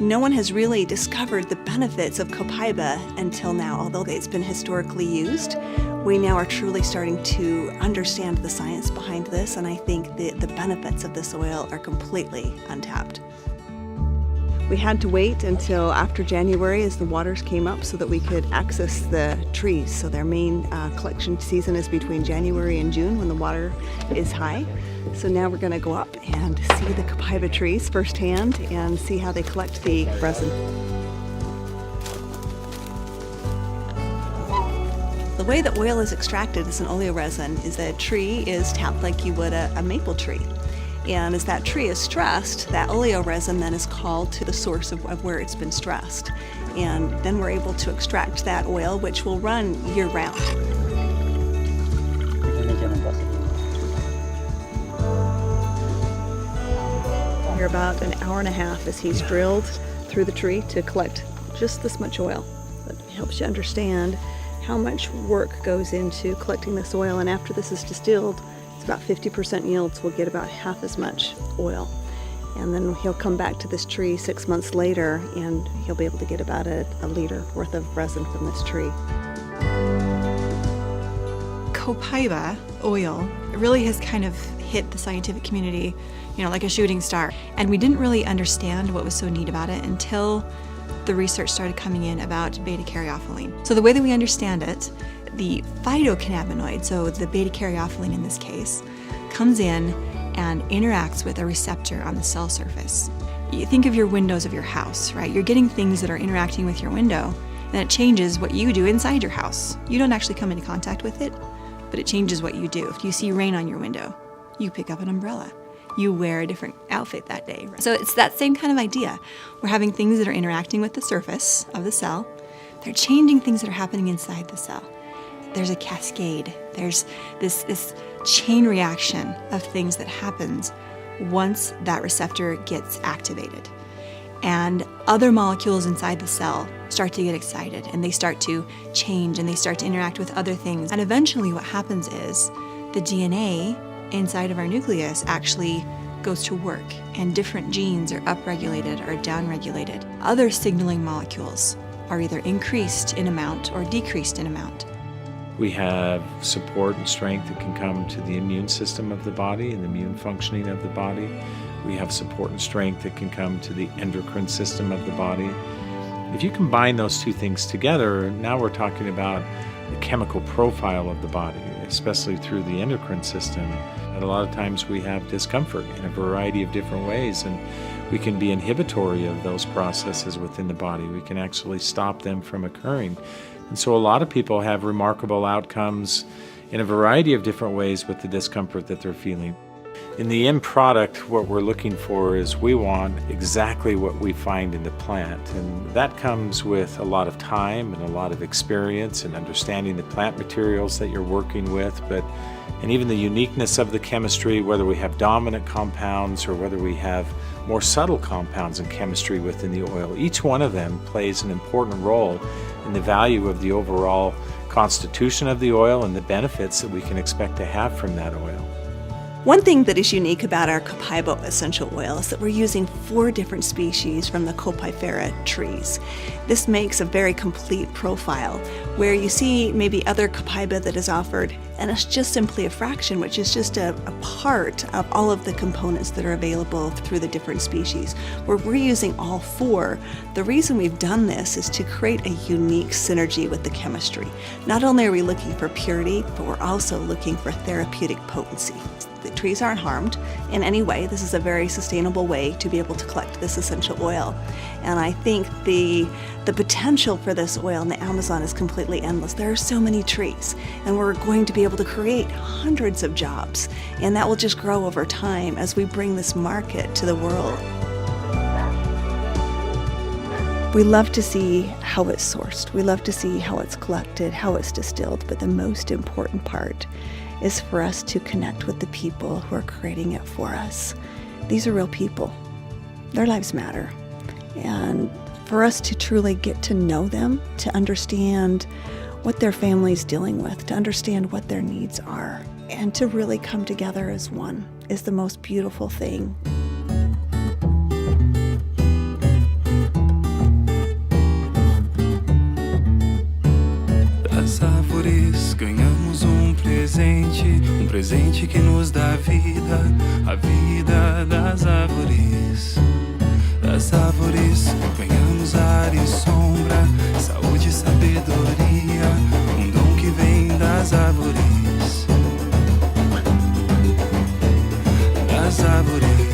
No one has really discovered the benefits of Copaiba until now, although it's been historically used. We now are truly starting to understand the science behind this, and I think the benefits of this oil are completely untapped. We had to wait until after January as the waters came up so that we could access the trees. So their main collection season is between January and June when the water is high. So now we're going to go up and see the Copaiba trees firsthand and see how they collect the resin. The way that oil is extracted as an oleoresin is that a tree is tapped like you would a maple tree. And as that tree is stressed, that oleoresin then is called to the source of where it's been stressed. And then we're able to extract that oil, which will run year-round. You're about an hour and a half as he's drilled through the tree to collect just this much oil. It helps you understand how much work goes into collecting this oil, and after this is distilled, it's about 50% yields. We'll get about half as much oil. And then he'll come back to this tree 6 months later and he'll be able to get about a liter worth of resin from this tree. Copaiba oil really has kind of hit the scientific community, like a shooting star. And we didn't really understand what was so neat about it until the research started coming in about beta-caryophyllene. So the way that we understand it, the phytocannabinoid, so the beta-caryophyllene in this case, comes in and interacts with a receptor on the cell surface. You think of your windows of your house, right? You're getting things that are interacting with your window, and it changes what you do inside your house. You don't actually come into contact with it, but it changes what you do. If you see rain on your window, you pick up an umbrella. You wear a different outfit that day. So it's that same kind of idea. We're having things that are interacting with the surface of the cell. They're changing things that are happening inside the cell. There's a cascade. There's this chain reaction of things that happens once that receptor gets activated. And other molecules inside the cell start to get excited, and they start to change, and they start to interact with other things. And eventually what happens is the DNA inside of our nucleus actually goes to work, and different genes are upregulated or downregulated. Other signaling molecules are either increased in amount or decreased in amount. We have support and strength that can come to the immune system of the body and the immune functioning of the body. We have support and strength that can come to the endocrine system of the body. If you combine those two things together, now we're talking about the chemical profile of the body, especially through the endocrine system. And a lot of times we have discomfort in a variety of different ways, and we can be inhibitory of those processes within the body. We can actually stop them from occurring. And so a lot of people have remarkable outcomes in a variety of different ways with the discomfort that they're feeling. In the end product, what we're looking for is we want exactly what we find in the plant. And that comes with a lot of time and a lot of experience and understanding the plant materials that you're working with, and even the uniqueness of the chemistry, whether we have dominant compounds or whether we have more subtle compounds in chemistry within the oil. Each one of them plays an important role in the value of the overall constitution of the oil and the benefits that we can expect to have from that oil. One thing that is unique about our Copaiba essential oil is that we're using 4 different species from the Copaiba trees. This makes a very complete profile where you see maybe other Copaiba that is offered, and it's just simply a fraction, which is just a part of all of the components that are available through the different species. Where we're using all 4, the reason we've done this is to create a unique synergy with the chemistry. Not only are we looking for purity, but we're also looking for therapeutic potency. The trees aren't harmed in any way. This is a very sustainable way to be able to collect this essential oil. And I think the potential for this oil in the Amazon is completely endless. There are so many trees, and we're going to be able to create hundreds of jobs, and that will just grow over time as we bring this market to the world. We love to see how it's sourced. We love to see how it's collected, how it's distilled, but the most important part is for us to connect with the people who are creating it for us. These are real people. Their lives matter. And for us to truly get to know them, to understand what their family's dealing with, to understand what their needs are, and to really come together as one is the most beautiful thing. árvores ganhamos um presente que nos dá vida, a vida das árvores. Das árvores ganhamos ar e sombra, saúde e sabedoria, um dom que vem das árvores. Das árvores.